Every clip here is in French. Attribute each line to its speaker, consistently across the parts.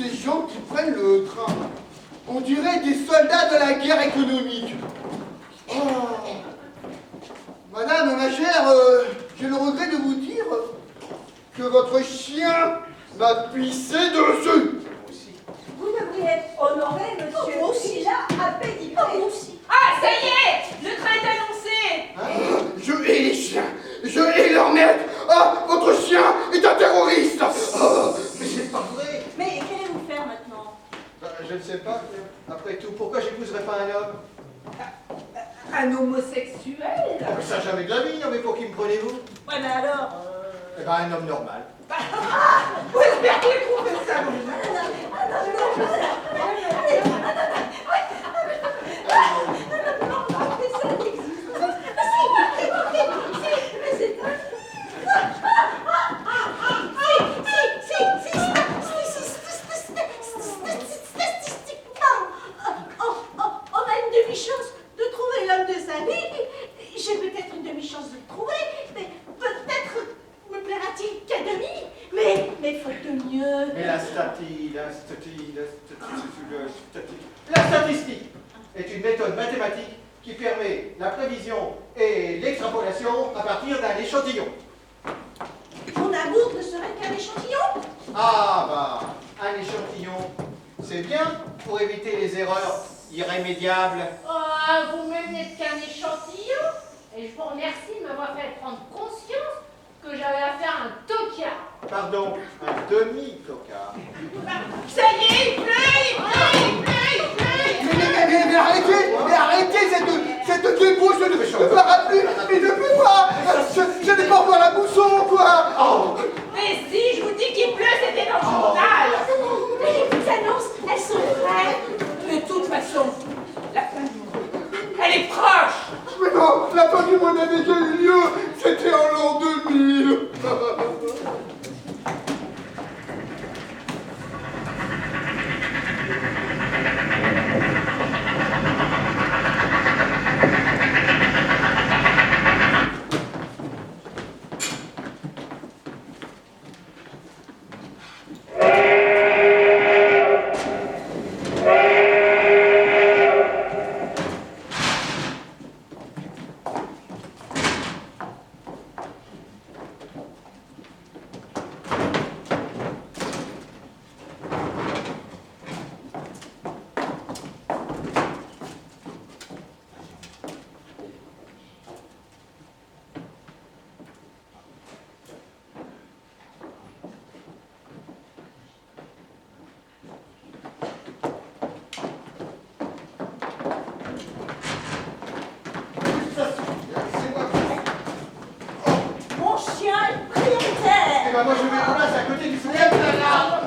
Speaker 1: ces gens qui prennent le train. On dirait des soldats de la guerre économique. Oh. Madame, ma chère, j'ai le regret de vous dire que votre chien m'a pissé dessus.
Speaker 2: Vous devriez être honoré, monsieur.
Speaker 3: Moi aussi.
Speaker 2: Il a à pédicrer.
Speaker 3: Moi aussi.
Speaker 4: Ah, ça y est, le train est annoncé.
Speaker 1: Ah, je hais les chiens. Je hais leur maître. Ah, votre chien est un terroriste. Oh, mais c'est pas vrai.
Speaker 2: Mais qu'allez-vous faire maintenant?
Speaker 1: Je ne sais pas. Après tout, pourquoi j'épouserais pas un homme?
Speaker 4: Un homosexuel?
Speaker 1: Oh, mais ça, jamais de la vie. Non, mais pour qui me prenez-vous?
Speaker 2: Ouais, mais alors?
Speaker 1: Eh ben, un homme normal.
Speaker 4: Où est-ce que vous trouvez ça?
Speaker 2: On a une demi-chance de trouver l'homme de sa vie. J'ai peut-être une demi-chance de le trouver, mais peut-être me plaira-t-il qu'à demi. Mais faute de mieux.
Speaker 1: Mais la statistique est une méthode mathématique qui permet la prévision et l'extrapolation à partir d'un échantillon.
Speaker 2: Mon amour ne serait qu'un échantillon.
Speaker 1: Ah bah, un échantillon, c'est bien pour éviter les erreurs irrémédiables.
Speaker 5: Oh, vous-même n'êtes qu'un échantillon, et je vous remercie de m'avoir fait prendre conscience que j'avais affaire à un tocard.
Speaker 1: Pardon, un demi-tocard.
Speaker 4: Ça y est, il pleut.
Speaker 1: Mais arrêtez cette débauche de parapluie. Mais je ne peux pas. Je n'ai pas voir la bousson, quoi. Oh.
Speaker 4: Mais si, je vous dis qu'il pleut, c'était dans le journal.
Speaker 2: Les annonces, elles sont vraies.
Speaker 4: De toute façon, la fin du monde, elle est proche.
Speaker 1: Mais non, la fin du monde avait déjà eu lieu. C'était en l'an 2000.
Speaker 2: Mon chien est prioritaire.
Speaker 1: Eh ben moi je mets en place à côté du fenêtre là.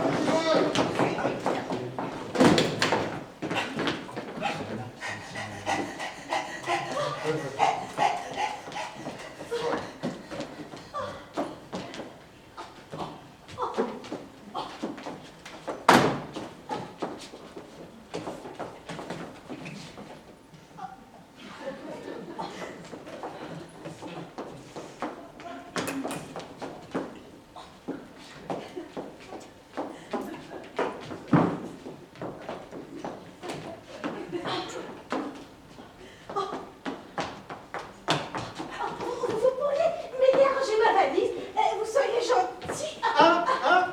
Speaker 2: Vous pourriez m'aider à ranger ma valise? Vous seriez gentil.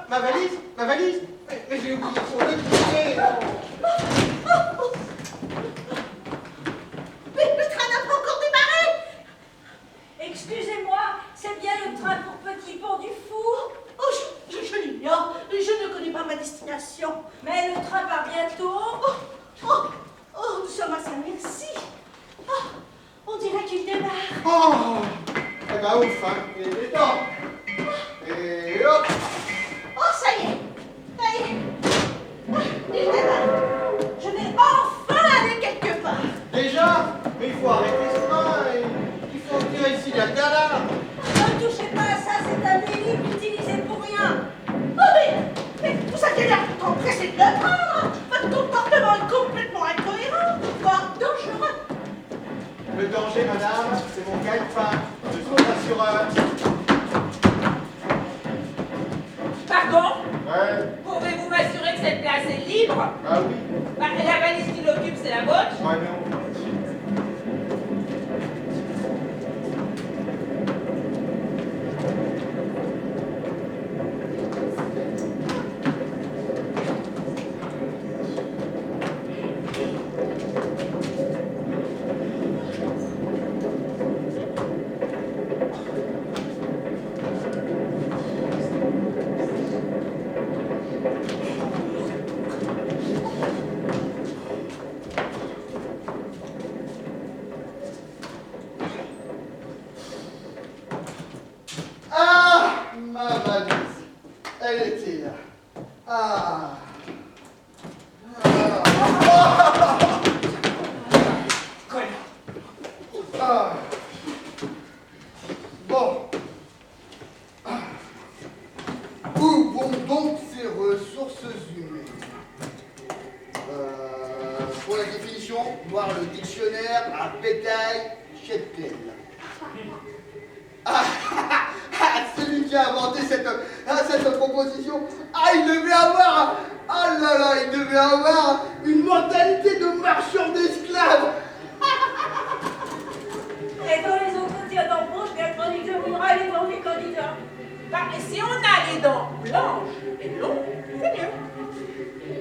Speaker 1: Ma valise. Mais j'ai oublié sur le pied.
Speaker 2: Mais le train n'a pas encore démarré. Excusez-moi, c'est bien le train pour Petit Pont du Four? Oh, je l'ignore. Je ne connais pas ma destination. Mais le train part bientôt. Nous sommes à Saint-Merci. On dirait qu'il démarre.
Speaker 1: Oh. Eh ben ouf, hein. Il est temps. Et hop.
Speaker 2: Oh, ça y est. Il démarre. Je vais enfin aller quelque part.
Speaker 1: Déjà. Mais il faut arrêter ce train. Il faut tirer ici la gala.
Speaker 2: Ne touchez pas à ça, c'est un véhicule utilisé pour rien. Oh, mais vous avez l'air d'être pressé de le prendre. Votre comportement est complètement incohérent, voire dangereux.
Speaker 1: Le danger, madame, c'est mon gagne-pain. Je suis assureur.
Speaker 4: Pardon?
Speaker 1: Ouais.
Speaker 4: Pouvez-vous m'assurer que cette assez libre.
Speaker 1: Ah oui.
Speaker 4: Bah, la valise qui l'occupe, c'est la vôtre.
Speaker 1: Ouais, non. Ah, ma valise. Elle était là. Ah. Ah. Bon. Où vont donc ces ressources humaines? Pour la définition, voir le dictionnaire à bétail Cheptel. Celui qui a inventé cette proposition, il devait avoir, il devait avoir une mentalité de marchand d'esclaves.
Speaker 2: Et dans les entretiens d'embauche, bien entendu, je voudrais aller voir les candidats.
Speaker 4: Bah, si on a les dents blanches et longues, c'est mieux.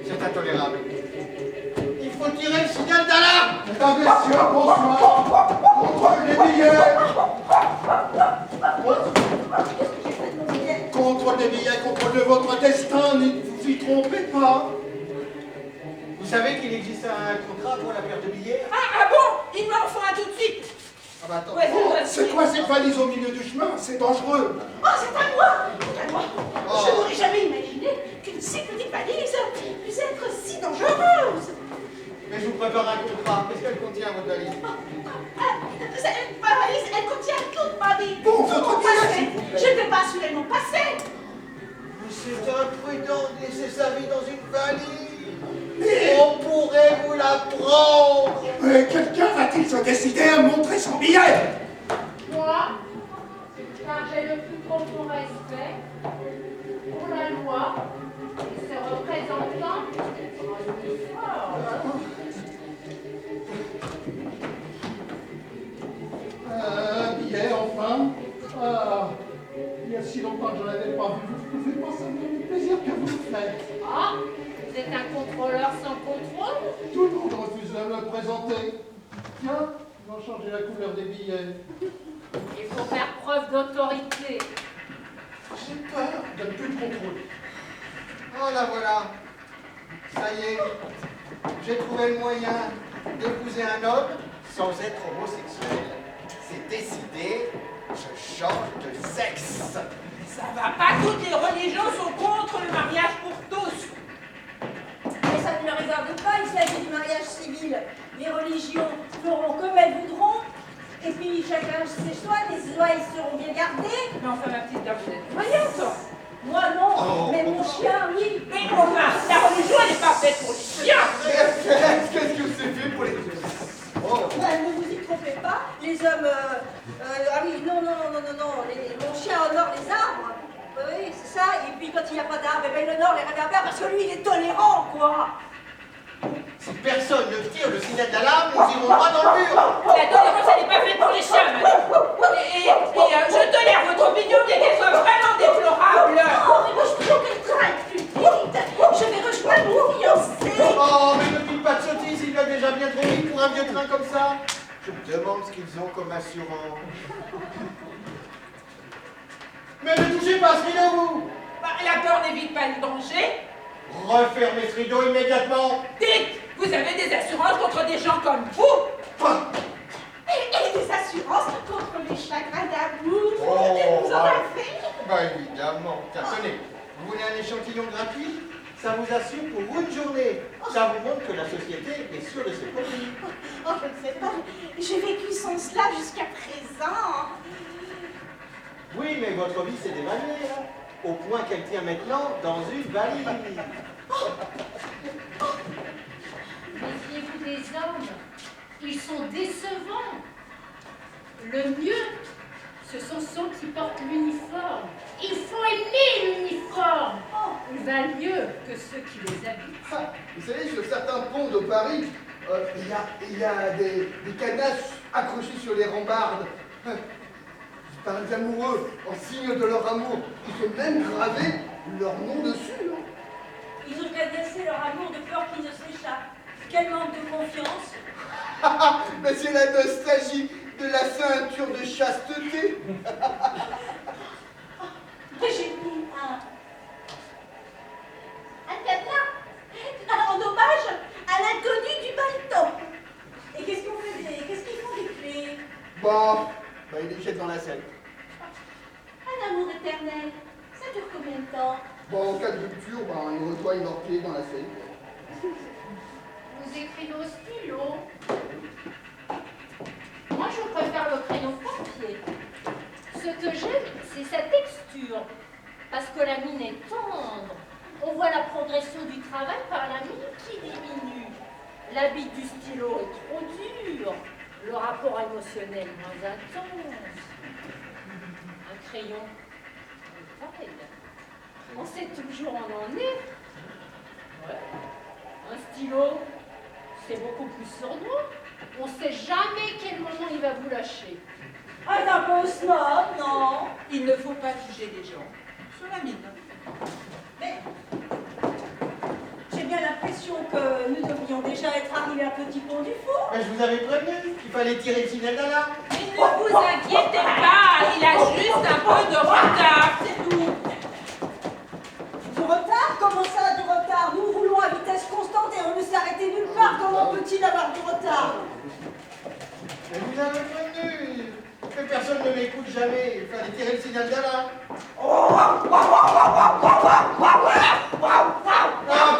Speaker 1: C'est intolérable. Il faut tirer le signal d'alarme. Mesdames, messieurs, bonsoir. Contre les billets. Contre des billets, contre de votre destin, ne vous y trompez pas. Vous savez qu'il existe un contrat pour la paire de billets?
Speaker 4: Ah bon? Il m'en faut un tout de suite.
Speaker 1: Ah bah attends.
Speaker 4: Ouais,
Speaker 1: C'est quoi cette valise au milieu du chemin? C'est dangereux.
Speaker 2: Oh, c'est à moi! C'est à moi!
Speaker 1: Oh.
Speaker 2: Je n'aurais jamais imaginé qu'une si petite valise puisse être si dangereuse!
Speaker 1: Mais je vous prépare un contrat. Qu'est-ce qu'elle contient, votre valise?
Speaker 2: Ma valise, elle contient toute ma vie!
Speaker 1: Bon, votre
Speaker 2: Mon passé.
Speaker 1: billet, s'il vous plaît.
Speaker 2: Je ne peux pas assurer mon passé!
Speaker 1: Mais c'est imprudent de laisser sa vie dans une valise. On pourrait vous la prendre.
Speaker 3: Mais quelqu'un va-t-il se décider à montrer son billet?
Speaker 5: Moi, car j'ai le plus profond respect pour la loi et ses représentants en uniforme.
Speaker 3: Un billet, enfin. Ah, il y a si longtemps que je n'avais pas vu. Vous ne pouvez pas savoir le plaisir que vous me faites.
Speaker 5: Ah, vous êtes un contrôleur sans contrôle?
Speaker 3: Tout le monde refuse de me présenter. Tiens, ils ont changé la couleur des billets.
Speaker 5: Il faut faire preuve d'autorité.
Speaker 3: J'ai peur de ne plus de contrôle.
Speaker 1: Oh là voilà. Ça y est. J'ai trouvé le moyen d'épouser un homme sans être homosexuel. C'est décidé. Je change de sexe.
Speaker 4: Ça va pas, toutes les religions sont contre le mariage pour tous.
Speaker 2: Mais ça ne me regarde pas, il s'agit du mariage civil. Les religions feront comme elles voudront, et puis chacun ses choix, les lois ils seront bien gardées.
Speaker 4: Mais enfin, ma petite dame, vous êtes voyante.
Speaker 2: Moi non,
Speaker 1: Oh.
Speaker 2: mais mon chien, oui.
Speaker 4: Mais enfin, la religion, elle n'est pas faite pour les chiens.
Speaker 1: Qu'est-ce que c'est fait pour les... Oh.
Speaker 2: Ne vous y trompez pas, les hommes... ah oui, non, mon chien honore les arbres. Oui, c'est ça, et puis quand il n'y a pas d'arbres, eh ben, il honore les réverbères parce que lui, il est tolérant, quoi.
Speaker 1: Si personne ne tire le signal d'alarme, nous irons droit dans le mur.
Speaker 4: La tolérance, elle n'est pas faite pour les chiens, madame. Et je tolère votre opinion, bien qu'elle soit vraiment déplorable.
Speaker 2: Oh, mais moi, je trouve que le train est plus vite. Je vais rejoindre mon fiancé.
Speaker 1: Oh, mais ne dites pas de sottises, il va déjà bien trop vite pour un vieux train comme ça. Je me demande ce qu'ils ont comme assurance. Mais ne touchez pas ce rideau, vous.
Speaker 4: Bah, la peur n'évite pas le danger.
Speaker 1: Refermez ce rideau immédiatement.
Speaker 4: Dites, vous avez des assurances contre des gens comme vous?
Speaker 1: Quoi?
Speaker 2: Et des assurances contre les chagrins d'amour.
Speaker 1: Oh,
Speaker 2: Vous en avez fait?
Speaker 1: Bah évidemment. Tiens, tenez, vous voulez un échantillon gratuit? Ça vous assure pour une journée. Ça vous montre que la société est sûre de ses produits.
Speaker 2: Oh, je ne sais pas. J'ai vécu sans cela jusqu'à présent.
Speaker 1: Oui, mais votre vie s'est dévaluée, hein, au point qu'elle tient maintenant dans une valise.
Speaker 5: Méfiez-vous des hommes. Ils sont décevants. Le mieux, ce sont ceux qui portent l'uniforme. Il faut aimer l'uniforme.
Speaker 2: Oh,
Speaker 5: Ils valent mieux que ceux qui les habitent.
Speaker 3: Ah, vous savez, sur certains ponts de Paris, il y a des cadenas accrochés sur les rambardes par les amoureux, en signe de leur amour. Ils ont même gravé leur nom dessus. Hein.
Speaker 2: Ils ont cadenassé leur amour de peur qu'ils ne s'échappent. Quel manque de confiance.
Speaker 3: Mais c'est la nostalgie de la ceinture de chasteté.
Speaker 2: J'ai mis un cadenas en hommage à l'inconnu du baleton. Et qu'est-ce qu'on fait? Qu'est-ce qu'ils font des clés?
Speaker 3: Bon, ils les jettent dans la Seine.
Speaker 2: Un amour éternel. Ça dure combien de temps?
Speaker 3: Bon, en cas de rupture, ils rejoignent leurs clés dans la Seine.
Speaker 5: Vous écrivez au stylo. Moi, je préfère le crayon papier. Ce que j'aime, c'est sa texture. Parce que la mine est tendre. On voit la progression du travail par la mine qui diminue. La bite du stylo est trop dure. Le rapport émotionnel moins intense. Un crayon, pareil. On sait toujours où on en est. Ouais. Un stylo, c'est beaucoup plus sournois. On ne sait jamais quel moment il va vous lâcher.
Speaker 2: Ah, c'est un peu snob, non?
Speaker 4: Il ne faut pas juger les gens sur la mine.
Speaker 2: Mais j'ai bien l'impression que nous devrions déjà être arrivés à Petit Pont du Four.
Speaker 1: Mais je vous avais prévenu qu'il fallait tirer le signal d'alarme.
Speaker 4: Mais ne vous inquiétez pas, il a juste un peu de retard, c'est tout.
Speaker 2: Du retard? Comment ça, du retard? Nous roulons à vitesse constante et on ne s'est arrêté nulle part. Comment peut-il avoir du retard?
Speaker 1: Mais vous avez prévenu. Que personne ne m'écoute jamais. Il fallait tirer le signal d'alarme. Ah,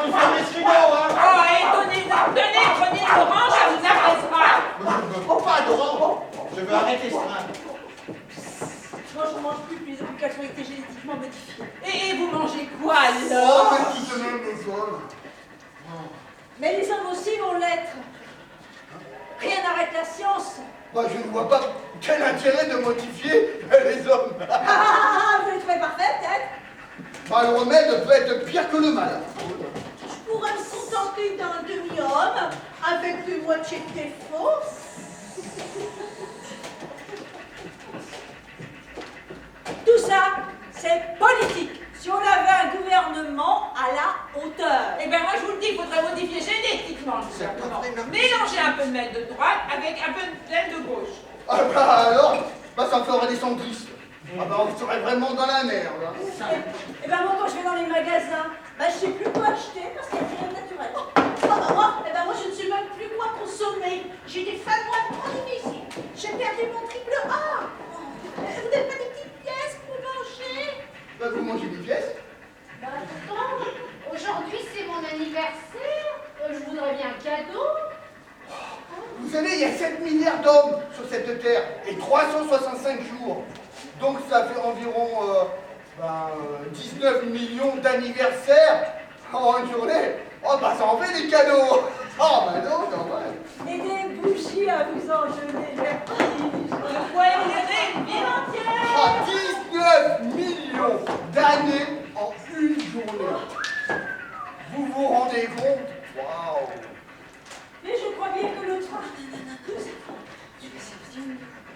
Speaker 1: tu fermes les frigo, hein.
Speaker 4: Oh, et tenez, prenez l'orange, ça vous apaisera.
Speaker 1: Je ne veux pas d'orange. Je veux arrêter ce train.
Speaker 2: Moi, je ne mange plus depuis qu'elles ont été génétiquement modifiées.
Speaker 4: Et vous mangez quoi
Speaker 3: Oh,
Speaker 4: alors?
Speaker 3: mais tout de même des hommes.
Speaker 2: Mais les hommes aussi vont l'être. Rien n'arrête la science.
Speaker 3: Je ne vois pas quel intérêt de modifier les hommes.
Speaker 2: Vous les trouvez parfaits, peut-être?
Speaker 3: Le remède peut être pire que le mal.
Speaker 2: Je pourrais me contenter d'un demi-homme avec une moitié de défaut. Tout ça, c'est politique. Si on avait un gouvernement à la hauteur.
Speaker 4: Eh bien moi je vous le dis, il faudrait modifier génétiquement le gouvernement. Mélanger un peu de mail de droite avec un peu de laine de gauche.
Speaker 3: Alors, ça ferait des centristes. On serait vraiment dans la merde. Hein.
Speaker 2: Et ben moi, quand je vais dans les magasins, je sais plus quoi acheter parce qu'il n'y a rien de naturel. Moi, je ne sais même plus quoi consommer. J'ai des fins de mois de difficiles. J'ai perdu mon triple A. Vous n'avez pas des petites pièces pour manger?
Speaker 3: Vous mangez des pièces?
Speaker 5: Pourtant, aujourd'hui c'est mon anniversaire. Je voudrais bien un cadeau.
Speaker 3: Vous savez, il y a 7 milliards d'hommes sur cette terre et 365 jours. Donc ça fait environ 19 millions d'anniversaires en une journée. Ça en fait des cadeaux. Non, normal.
Speaker 2: Et des bougies à vous engeler,
Speaker 4: Vous pouvez virer une ville entière.
Speaker 3: 19 millions d'années en une journée. Vous vous rendez compte? Waouh.
Speaker 2: Mais je crois bien que le train...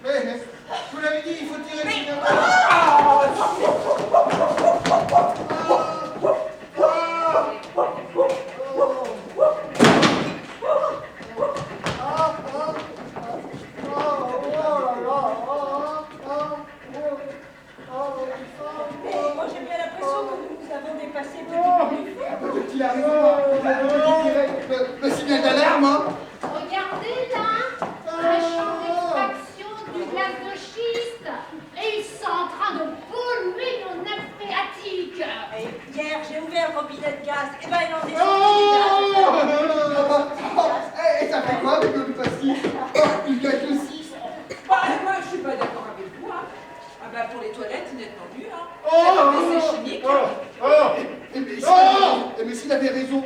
Speaker 1: Mais, je vous l'avais dit, il faut tirer le signal
Speaker 2: Mais moi, j'ai bien l'impression que nous avons dépassé Petit Pont du Four.
Speaker 3: Peut-être qu'il arrive, vous avez tiré le signal d'alarme. Hein.
Speaker 5: Regardez là, un champ d'extraction du gaz de schiste. Et ils sont en train de polluer nos nappes phréatiques.
Speaker 2: Et hier, j'ai ouvert le robinet de gaz. Et ben, il en est
Speaker 3: Et ça fait quoi avec le plastique? Il gâche le 6.
Speaker 4: Moi je suis pas d'accord avec vous. Hein. Pour les toilettes, nettement mieux. C'est chimique.
Speaker 3: Mais s'il avait raison.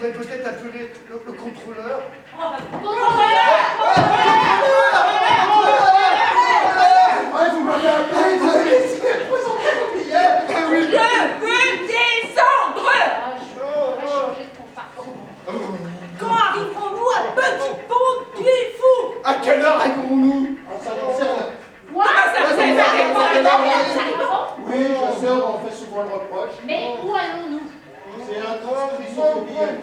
Speaker 3: faudrait peut-être appeler le contrôleur.
Speaker 1: Ouais, vous m'avez appelé, vous avez décidé de présenter vos billets.
Speaker 4: Je veux descendre.
Speaker 5: Je vais changer de compartiment.
Speaker 2: Quand arriverons-nous à Petit Pont du Fou?
Speaker 3: À quelle heure arriverons-nous?
Speaker 1: Ça concerne.
Speaker 5: Quoi?
Speaker 4: Ça fait
Speaker 1: Oui, je sais, on fait souvent le reproche.
Speaker 5: Mais où allons-nous?
Speaker 1: C'est un transcrit sur vos billets.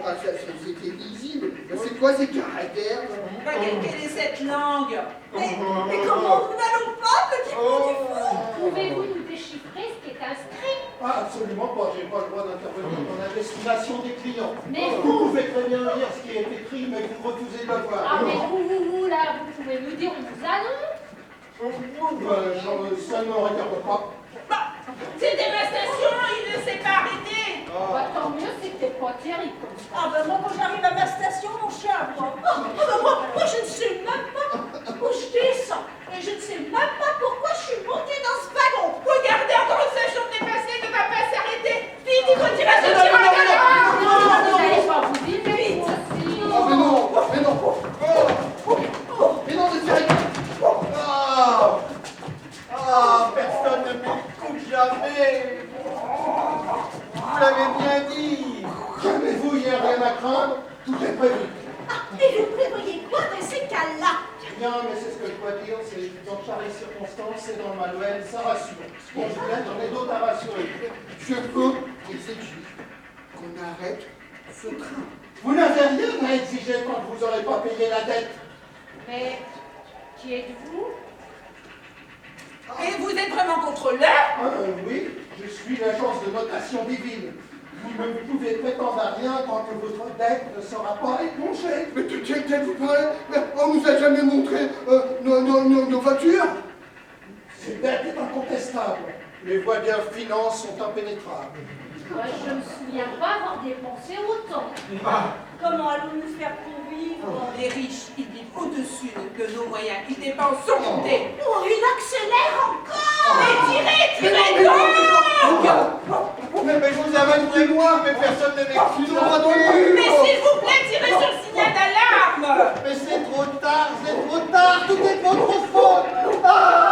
Speaker 3: Ah, c'était lisible. C'est quoi ces caractères?
Speaker 4: Quelle est cette langue?
Speaker 2: Mais comment nous n'allons pas, Petit Pont du Fou?
Speaker 5: Pouvez-vous nous déchiffrer ce qui est inscrit?
Speaker 1: Ah, absolument pas, j'ai pas le droit d'intervenir dans la destination des clients.
Speaker 5: Mais
Speaker 1: Vous pouvez très bien lire ce qui est écrit, mais vous refusez de le voir.
Speaker 5: Ah mais où, là, vous pouvez nous dire où nous allons?
Speaker 1: Ça ne me regarde pas.
Speaker 4: C'était ma station, il ne s'est pas arrêté.
Speaker 5: Bah, tant mieux, c'était pas terrible comme ça.
Speaker 2: Ah ben moi quand j'arrive à ma station, mon chien aboie. Moi je ne sais même pas où je descends. Et je ne sais même pas pourquoi je suis montée dans ce wagon.
Speaker 4: Regardez, encore une station dépassée, ne va pas s'arrêter. Vite, il faut tirer ce tir à
Speaker 5: Vous n'allez pas vous vider, vous aussi.
Speaker 3: Ah, mais non, mais non. Mais non, mais c'est
Speaker 1: Personne ne m'écoute jamais. Vous l'avez bien dit. Calmez-vous, il n'y a rien à craindre, tout est prévu.
Speaker 2: Et vous prévoyez quoi de ces cas-là?
Speaker 1: Rien, mais c'est ce que je dois dire, c'est dans pareilles circonstances, c'est dans le manuel, ça rassure. Bon, Julien, j'en ai d'autres à rassurer.
Speaker 3: Je peux exiger qu'on arrête ce train.
Speaker 1: Vous n'avez rien à exiger quand vous n'aurez pas payé la dette.
Speaker 5: Mais qui êtes-vous?
Speaker 4: Et vous êtes vraiment contrôleur?
Speaker 1: Oui, je suis l'agence de notation divine. Vous ne pouvez prétendre à rien tant que votre dette ne sera pas épongée.
Speaker 3: Mais de quelle tête vous parlez? Mais on nous a jamais montré nos voitures.
Speaker 1: Cette dette est incontestable. Les voies de finance sont impénétrables.
Speaker 5: Moi, je me souviens pas avoir dépensé autant.
Speaker 2: Comment allons-nous faire pour vivre?
Speaker 4: Les riches, ils vivent au-dessus de nos moyens. Ils dépensent sans compter.
Speaker 2: Oh, il accélère encore!
Speaker 4: Mais tirez donc!
Speaker 1: Mais je vous amène très loin, mais personne ne m'excuse.
Speaker 4: Mais s'il vous plaît, tirez sur le signal d'alarme!
Speaker 1: Mais c'est trop tard, tout est de votre faute. Ah